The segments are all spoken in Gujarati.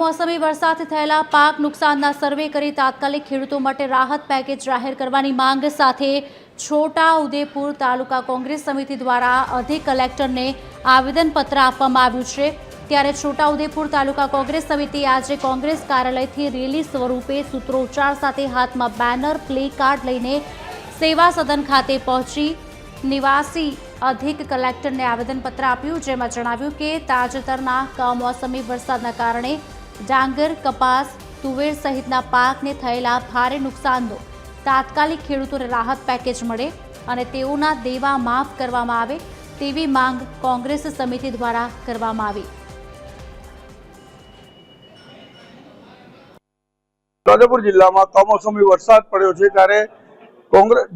કમોસમી વરસાદથી થયેલા પાક નુકસાનના સર્વે કરી તાત્કાલિક ખેડૂતો માટે રાહત પેકેજ જાહેર કરવાની માંગ સાથે છોટાઉદેપુર તાલુકા કોંગ્રેસ સમિતિ દ્વારા અધિક કલેક્ટરને આવેદનપત્ર આપવામાં આવ્યું છે। ત્યારે છોટાઉદેપુર તાલુકા કોંગ્રેસ સમિતિ આજે કોંગ્રેસ કાર્યાલયથી રેલી સ્વરૂપે સૂત્રોચ્ચાર સાથે હાથમાં બેનર પ્લે કાર્ડ લઈને સેવા સદન ખાતે પહોંચી નિવાસી અધિક કલેક્ટરને આવેદનપત્ર આપ્યું, જેમાં જણાવ્યું કે તાજેતરના કમોસમી વરસાદના કારણે ડાંગર, કપાસ, તુવેર સહિતના પાકને થયેલા ભારે નુકસાનનો તાત્કાલિક ખેડૂતોને રાહત પેકેજ મળે અને તેઓના દેવા માફ કરવામાં આવે તેવી માંગ કોંગ્રેસ સમિતિ દ્વારા કરવામાં આવી। છોટાઉદેપુર જિલ્લામાં કમોસમી વરસાદ પડ્યો છે ત્યારે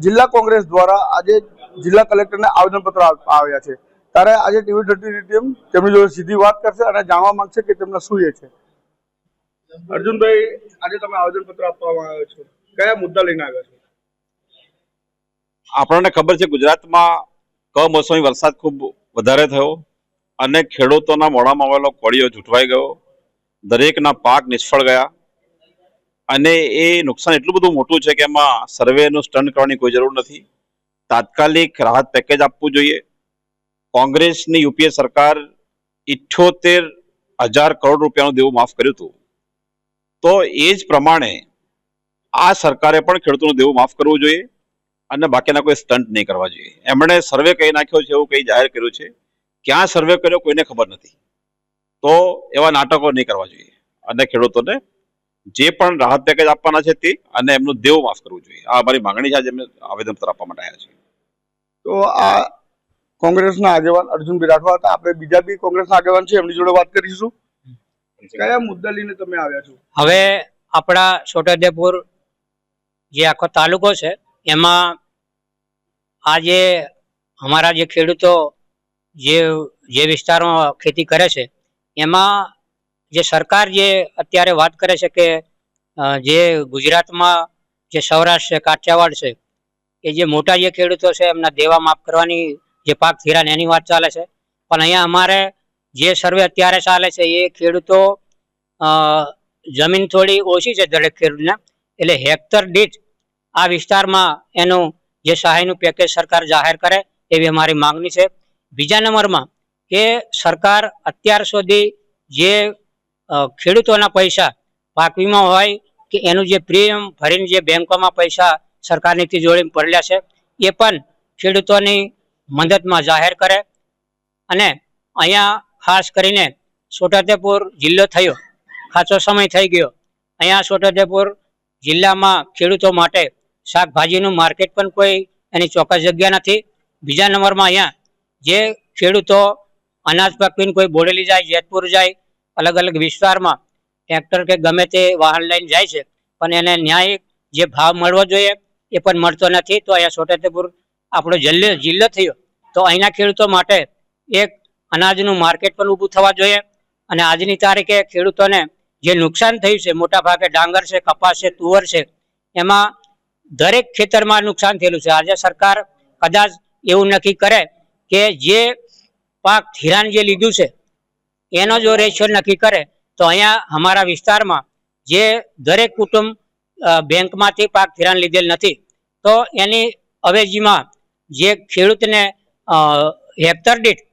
જિલ્લા કોંગ્રેસ દ્વારા આજે જિલ્લા કલેક્ટરને આવેદનપત્ર આવ્યા છે। ત્યારે આજે TV30 ટીમ તેમની જોડે સીધી વાત કરશે અને જાણવા માંગશે કે તેમના શું એ છે। અર્જુનભાઈ, આજે તમે આવેદનપત્ર આપવામાં આવ્યો છો, કયા મુદ્દા લઈને આવ્યા છો? આપણને ખબર છે ગુજરાતમાં કમોસમી વરસાદ ખૂબ વધારે થયો અને ખેડૂતોના મોઢામાં આવેલો કોળિયો ઝૂંટવાઈ ગયો, દરેકના પાક નિષ્ફળ ગયા અને એ નુકસાન એટલું બધું મોટું છે કે એમાં સર્વેનું સ્ટન્ટ કરવાની કોઈ જરૂર નથી। તાત્કાલિક રાહત પેકેજ આપવું જોઈએ। કોંગ્રેસની યુપીએ સરકાર 78,000 કરોડ રૂપિયાનું દેવું માફ કર્યું હતું, તો એ જ પ્રમાણે આ સરકારે પણ ખેડૂતોનું દેવું માફ કરવું જોઈએ અને બાકીના કોઈ સ્ટન્ટ નહીં કરવા જોઈએ। એમણે સર્વે કહી નાખ્યો છે એવું કંઈ જાહેર કર્યું છે, ક્યાં સર્વે કર્યો કોઈને ખબર નથી, તો એવા નાટકો નહીં કરવા જોઈએ અને ખેડૂતોને જે પણ રાહત પેકેજ આપવાના છે તે અને એમનું દેવું માફ કરવું જોઈએ। આ અમારી માંગણી છે, આજે એમને આવેદનપત્ર આપવા માટે આવ્યા છે। તો આ કોંગ્રેસના આગેવાન અર્જુનભાઈ રાઠવા હતા। આપણે બીજા બી કોંગ્રેસના આગેવાન છે, એમની જોડે વાત કરીશું। કયા મુદ્દા લઈને તમે આવ્યા છો? હવે આપણા છોટાઉદેપુર જે આખો તાલુકો છે એમાં આજે અમારા જે ખેડૂતો જે વિસ્તારમાં ખેતી કરે છે એમાં જે સરકાર જે અત્યારે વાત કરે છે કે જે ગુજરાતમાં જે સૌરાષ્ટ્ર છે, કાઠિયાવાડ છે, એ જે મોટા જે ખેડૂતો છે એમના દેવા માફ કરવાની જે પાક ધિરાણ એની વાત ચાલે છે, પણ અહીંયા અમારે જે સર્વે અત્યારે ચાલે છે એ ખેડૂતો જમીન થોડી ઓછી છે દરેક ખેડૂતને, એટલે હેક્ટર દીઠ આ વિસ્તારમાં એનું જે સહાયનું પેકેજ સરકાર જાહેર કરે એવી અમારી માંગણી છે। બીજા નંબરમાં કે સરકાર અત્યાર સુધી જે ખેડૂતોના પૈસા પાક વીમા હોય કે એનું જે પ્રીમિયમ ભરીને જે બેંકોમાં પૈસા સરકારની તિજોરીમાં પડેલા છે એ પણ ખેડૂતોની મદદમાં જાહેર કરે અને અહીંયા ખાસ કરીને છોટાઉદેપુર જિલ્લો થયો, ખાસો સમય થઈ ગયો, અહીંયા છોટાઉદેપુર જિલ્લામાં ખેડૂતો માટે શાકભાજીનું માર્કેટ પણ કોઈ એની ચોક્કસ જગ્યા નથી। બીજા નંબરમાં અહીંયા જે ખેડૂતો અનાજ પકવીને કોઈ બોડેલી જાય, જેતપુર જાય, અલગ અલગ વિસ્તારમાં ટ્રેક્ટર કે ગમે તે વાહન લઈને જાય છે, પણ એને ન્યાયિક જે ભાવ મળવો જોઈએ એ પણ મળતો નથી। તો અહીંયા છોટાઉદેપુર આપણો જિલ્લો થયો તો અહીંના ખેડૂતો માટે એક અનાજનું માર્કેટ પણ ઊભું થવા જોઈએ અને આજની તારીખે ખેડૂતોને જે નુકસાન થયું છે, મોટા ભાગે ડાંગર છે, કપાસ છે, તુવર છે, એમાં દરેક ખેતરમાં નુકસાન થયેલું છે। આજે સરકાર કદાચ એવું નક્કી કરે કે જે પાક ધિરાણ જે લીધું છે એનો જો રેશિયો નક્કી કરે તો અહીંયા અમારા વિસ્તારમાં જે દરેક કુટુંબ બેંકમાંથી પાક ધિરાણ લીધેલ નથી, તો એની અવેજીમાં જે ખેડૂતને હેક્ટર દીઠ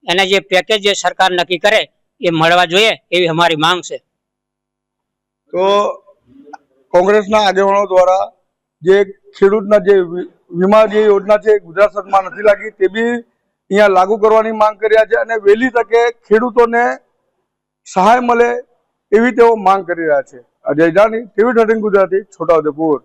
એને જે પેકેજ જે સરકાર નક્કી કરે એ મળવા જોઈએ એવી અમારી માંગ છે। તો કોંગ્રેસના આગેવાનો દ્વારા જે ખેડૂતના જે વીમા જે યોજના છે ગુજરાત સરકારમાં નથી લાગી તે બી અહીંયા લાગુ કરવાની માંગ કર્યા છે અને વહેલી તકે ખેડૂતોને સહાય મળે એવી તેઓ માંગ કરી રહ્યા છે। અજય જાની, TV13 ગુજરાતી, છોટાઉદેપુર।